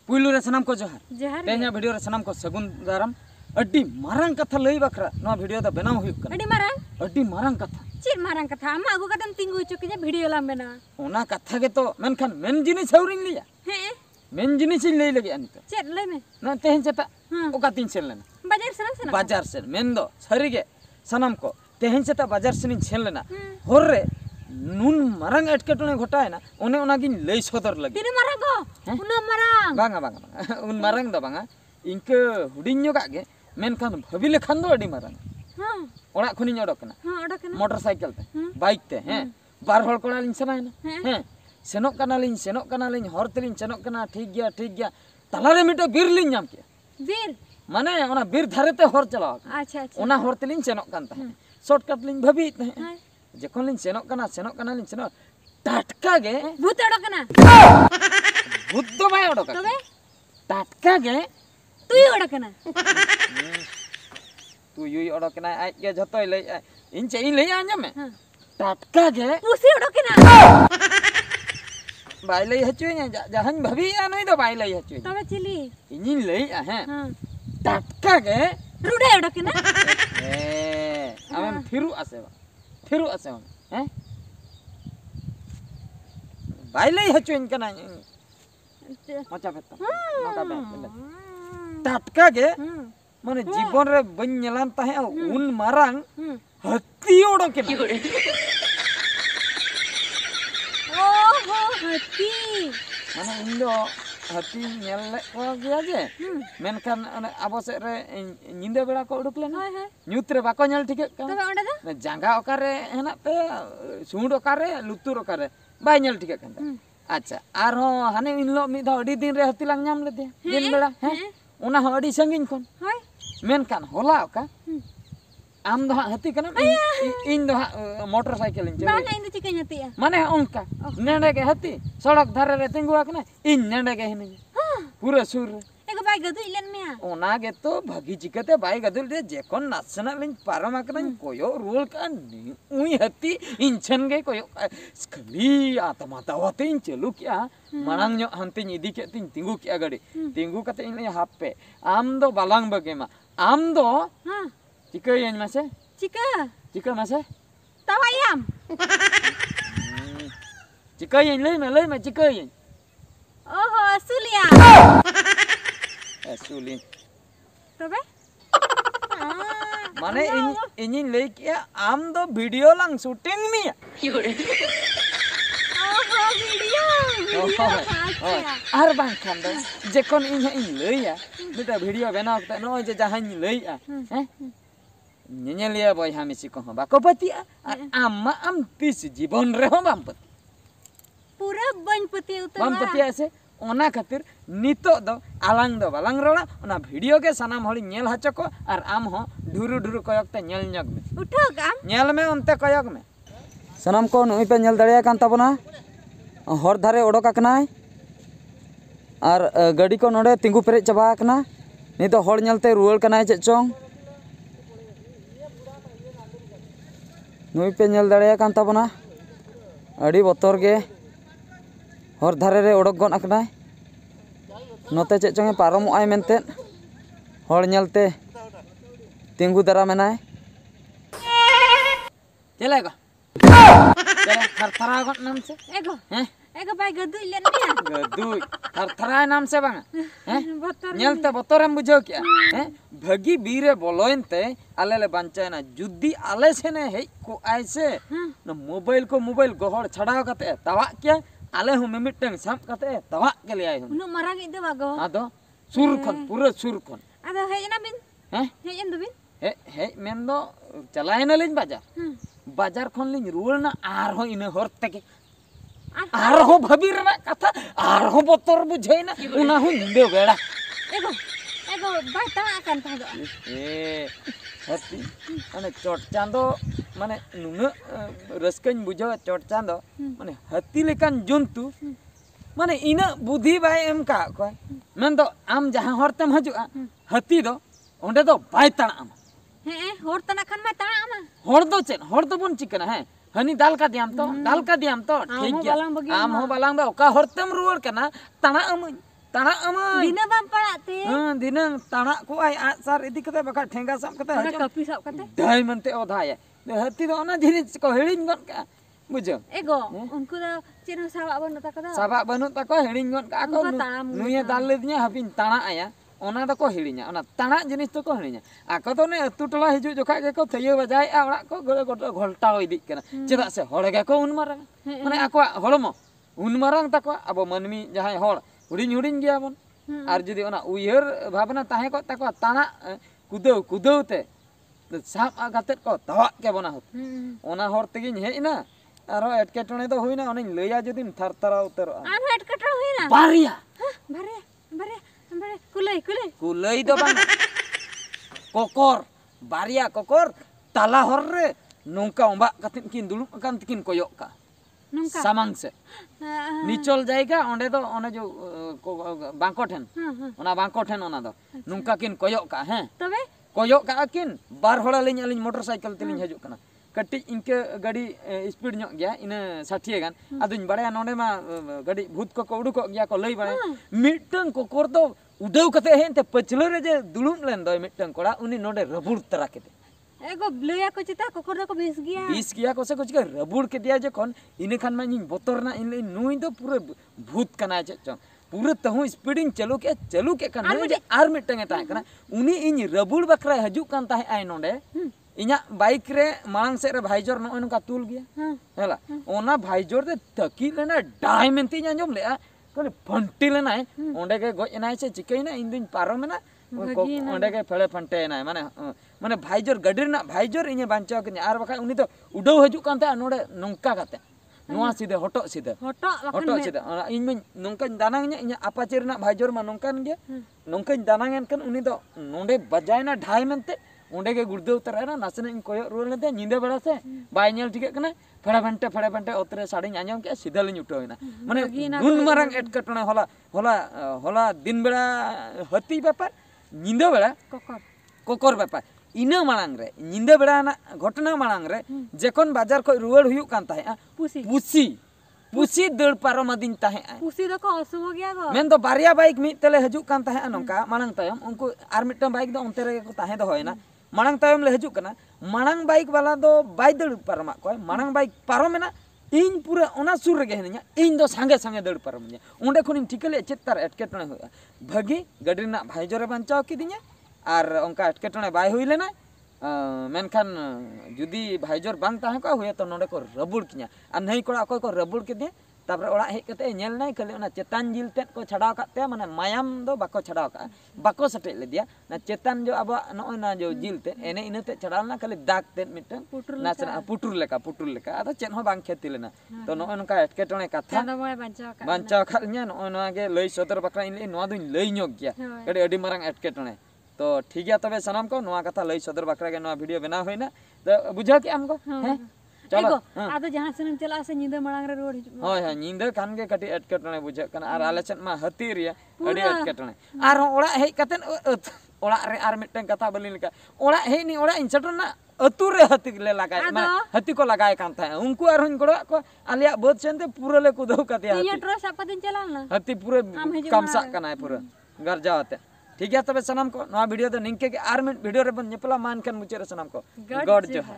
पुइलु रे सनाम को जोहार जोहार तेहना वीडियो रे सनाम को सगुन दाराम अड्डी मारंग कथा लई बखरा नो वीडियो दा बनाव हुई कना अड्डी मारंग कथा चेर मारंग कथा आमा आगु कतम तिंगु चुकिया वीडियो लाम बेना ओना कथा के तो मेनखान मेन जिनिस हौरिन लिया हे मेन जिनिस लई लगे अनित चेर लई में ना तेहन चता ओका तीन सेन लेना बाजार से मेन दो सरीगे सनाम को तेहन चता बाजार से सेन लेना होर रे नुन मारंग एटकेटने घटाय ना ओने ओनागिन लई सदर लगे तिने मारंग गो उना मारंग बांगा बांगा उन मारंग दा बांगा इनके हुडिन ᱧᱚᱜᱟᱜ गे मेनखान भाभी लेखान दो अडी मारंग हां ओड़ा खुनिन ओडकना ओडकना मोटरसाइकिल ते बाइक ते हैं बार हर कोड़ा लिन सनायना हैं सेनोक कानालिन हर तेलिन सेनोक कना ठीक गया तलारे मिटे बीर लिन नाम के बीर माने ओना बीर धारे ते हर चलाव अच्छा ओना हर तेलिन सेनोक कान ता शॉर्टकट लिन भाभी ते जखन लिन सेनोक काना लिन टाटका गे भूत ओडकना भूत दो बाय ओडका तबे टाटका गे तुई ओडकना तू युई ओडकना आज के जतोय लई इन चे इन लई आंजम में टाटका गे पुसी ओडकना बाय लई हचुई जहन भाभी आनोई दो बाय लई हचुई तबे चिली इन लई हैं टाटका गे रुडे ओडकना ए आमें फिरु आसे हैं बाय लई हचुई कना मचा बेता नका बे टाटका गे माने जीवन रे बन नेलान ताहे उन मारंग हत्ती ओडके ओहो हत्ती माने इन दो हत्ती नेल ले को गया जे मेनखान आबो से रे निंदे बेड़ा को उडुक लेना न्यूत रे बाको नेल ठीक तबे ओंडे दो जांगा ओकारे हेना पे सुंड ओकारे लुतुर ओकारे बाय नेल ठीक कांदा अच्छा आरो हाने इनलो मिद अडी दिन रे हत्ती लांग नाम लेते दिन बेड़ा हैं ओना हो अडी संगिन कोन होय मेनखान होला ओका आम दो हत्ती कना इन दो मोटरसाइकिल इन बांगा इन चिके हत्ती माने ओंका नेडे के हत्ती सड़क धारे रे तिंगुआ कना इन नेडे के हिने पूरा सुर एगो बाय गदु इलन मिया ओना गे तो भागी चिकते बाय गदुल दे जेकोन नासना लिन पारम आकना कोयो रोल का उई हत्ती इन छन गे कोयो खली आत्मा तावते इन चलू क्या मांग ᱧᱚᱜ हंते इदी के तिन तिंगु क्या गाड़ी तिंगु कते इन हापे आम दो बालांग बगे मा आम दो हां चिका यन मासे चिका मासे तवायाम चिका यन ले में चिका यन ओहो असुलिया असुलिन तबे माने इन ले किया आम दो वीडियो लंग शूटिंग मिया ओहो वीडियो आर बांग खान दो जेकोन इन लइया मिटा वीडियो बनाव त नो जे जहां लइया हैं नेनेलिया बय हामिसी को बाको पतिया आम तीस जीवन रे हो बामपति पूरा बनपति उतर बामपतिया से ओना खातिर नितो दो आलांग दो बालांग रोड़ा ओना वीडियो के सनाम हड़ी नेल हचो को और आम हो ढुरु कयक ते नेल ᱧᱚᱜ में उठो गाम नेल में ओनते कयक में सनाम को नुई पे नेल दड़िया कान ताबना हर धारे ओडक आकनाय और गाड़ी को नोडे तिंगु पेरे चबा आकना नि तो हर नेलते रुवाल कनाय चे चोंग नुई पे नेल दड़िया कान ताबना अड़ी बतर गे हर धारे रे ओडक गन आकनाय नोते चे चोंगे पारम आय मेनते हर नेलते तिंगु दरा मेनाय चले गो चले थरथरा गन नाम से एगो बाय गदु इलन मिया गदु थरथरा नाम से बांगा हैं नेलते बतरम बुझो क्या हैं भगी बीरे बोलोइनते आले ले बांचायना जुद्दी आले सेने हे को आइसे न मोबाइल गोहड़ छड़ाव कते तवा क्या आले हूं मिमिटंग साम कते तवा के ले आइ हूं नु मरांग इदे बागो आदो सुर खन पूरा सुर खन आदो हेजना बिन हैं हेजन दो बिन हे मेन दो चलायना लिन बाजार खन लिन रुलना आर हो इन हर तके आर हो भाभी रे कथा आर हो बतर बुझैना उना हो निंदे बेड़ा एगो बाय ता कान ता दो ए हती माने चोट चांदो माने नुना रस्कन बुझो चोट चांदो माने हती लेकान जंतु माने इना बुद्धि बाय एम का को मेन दो आम जहां हरतम हजुआ हती दो ओंडे दो बाय ताना हे हर तना खान में ताना आमा हर दो बन चिकना है हनी दाल का दियाम तो ठीक गया आम हो बालांग बा ओका हरतम रुवर कना ताना tanak amai. Dina bam parak te. Dinang tanak ko ay atsar idi kate baka thenga sap kate Mana hajam. kapi sab kate. Dai mante odhaya. Hati do ona jinis ko heling got ka. Bujo. Ego, unku da cina sabak banu tak kata. Sabak banut tako heling got ka ko. Unku tanam Nuya dalidnya hapin tanak aya. Ona do ko helinya. Ona tanak jinis to ko helinya. Ako to ne atu tola hiju jokha ge ko thayo bajai a orak ko gholtao idik kana. Chedak se hor ge ko un marang. Mane akwa holomo un marang tako abo manmi jahai hor huding huding gya bon. Ar judi ona uyhar bhabna tahe ko tako tanak kudau te sab agatet ko tawa ke bona hot. Ona hor tegiñ hejna aro etketone do hoina onañ leya judin thartara utero. Anu et katra huina. Baria. Bare kulai. Kulai do bang. Kokor, baria kokor tala hor re nongka ombak katin kin dulu kan tikin koyok ka. Nungka. Samang se. Nichol jaiga onde do ona jo bangko then. Ona bangko then ona do. Nongka kin koyok ka he. Tobe? Koyok ka akin bar hora alin motorcycle telin hajuk kana. Kati inke gadi speed nyok gya ina 60 gan aduñ baraya nonde ma gadi bhut ko udukok gya ko lei bare mittang kokor do udau kate hente pachlo re je dulum len doy mittang kora uni nonde rabur tara kete Ego leya ko cita kokor da ko bes gya. bis kiya ko se kuch ke rabur ke dia je kon ine khan ma nin botor na in nui do pura bhut kana je chong पूरे तहु speeding चलो के kan je ar mittang eta kana uni इन rabur bakra hajuk kan tahe ai nonde इnya bike रे मांग से रे भाईजोर न ओन का तुल गया हेला ओना भाईजोर दे तकी लेना डायमेंटी अंजम ले कोले फंटी लेना है ओंडे के गoj एनाय से चिकई ना इन दिन पारो में ना ओंडे के फेले फंटे ना माने भाईजोर गडीर ना भाईजोर इने बांचा के आर बखा उनी तो उडौ हजु कान ता नोडे नोंका काते नोआ सीधे हटो सीधे इन में नोंका दानांग इnya apache rena भाईजोर मा नोंकान गया नोंका दानांगन kan उनी तो नोंडे बजाय ना ढाई मेंते ओंडे के गुड़देव तरह नासने कोयो रुल लेते निंदे बेड़ा से बाय नेल ठीक कना फेड़ा फंटे ओतरे साड़ी आंजम के सीधा लिन उठोइना माने गुन मारंग एटकटने होला दिन बेड़ा हती व्यापार निंदे बेड़ा कोकर व्यापार इना मांग रे निंदे बेड़ा ना घटना मांग रे जेकोन बाजार को रुवड़ हुयु कान ताहे पुसी दड़ पारो मदिन ताहे पुसी दो को असुबो गया गो मेन तो बारिया बाइक मी तले हजु कान ताहे नोंका मांग तायम उनको आर मिटम बाइक दो उनते रे को ताहे दो होयना मांग तायम ले हजु कना मांग बाइक वाला दो बाय दड़ पारमा को मांग बाइक पारो मेना इन पूरा ओना सुर रे गहनिया इन दो संगे दड़ पारमनिया ओंडे खुनिन ठिकले चेत्तार एटकेटणे होया भागी गडी ना भाईजोरे बांचाव किदिnya आर ओंका एटकेटणे बाय होई लेना मेनखान जुदी भाईजोर बांग ताहे को होया तो नोंडे को रबुड़ किया आ नहीं कोड़ा को रबुड़ के दे तापर ओड़ा हेज कते नेल नाय खाली ओना चेतान जिल तेत को छडाव काते माने मायाम दो बाको छडाव का बाको सटे ले दिया ना चेतान जो अब नोय ना जो जिल ते एने इनते छडाव ना खाली दाग तेत मिटन नासना पुटुर लेका आदा चेन हो बांग खेती लेना तो नोय नका एटकेटणे कथा बांचाव खालnya नोय नवा गे लई सदर बकरा इन नवा दुन लई ᱧᱚᱜ गया कड़े अडी मारंग एटकेटणे तो ठीक है तबे सनाम को नवा कथा लई सदर बकरा के नवा वीडियो बना होइना तो बुझा के हमको हैं चलो आदो जहां सेन चला से निंदा मांग रे रोड होय हां निंदा खान के कटी एटकेटणे बुझा कना आर आलेचन मा हती रिया अडी एटकेटणे आर ओड़ा हेज कतेन ओड़ा रे आर मिटन कथा बलि लेका ओड़ा हे नि ओड़ा इन सटरना अतु रे हती ले लगाय माने हती को लगाय कान था उनको आर हुन गड़ो को आलिया बोध सेनते पूरा ले कुदौ कते हती ये ट्रस आप दिन चला ना हती पूरे कमसा कनाय पूरा घर जावते ठीक है तबे सनम को नवा वीडियो तो निंके के आर मिनट वीडियो रे बन नेपला मान कन मुचे रे सनम को गॉड जो है।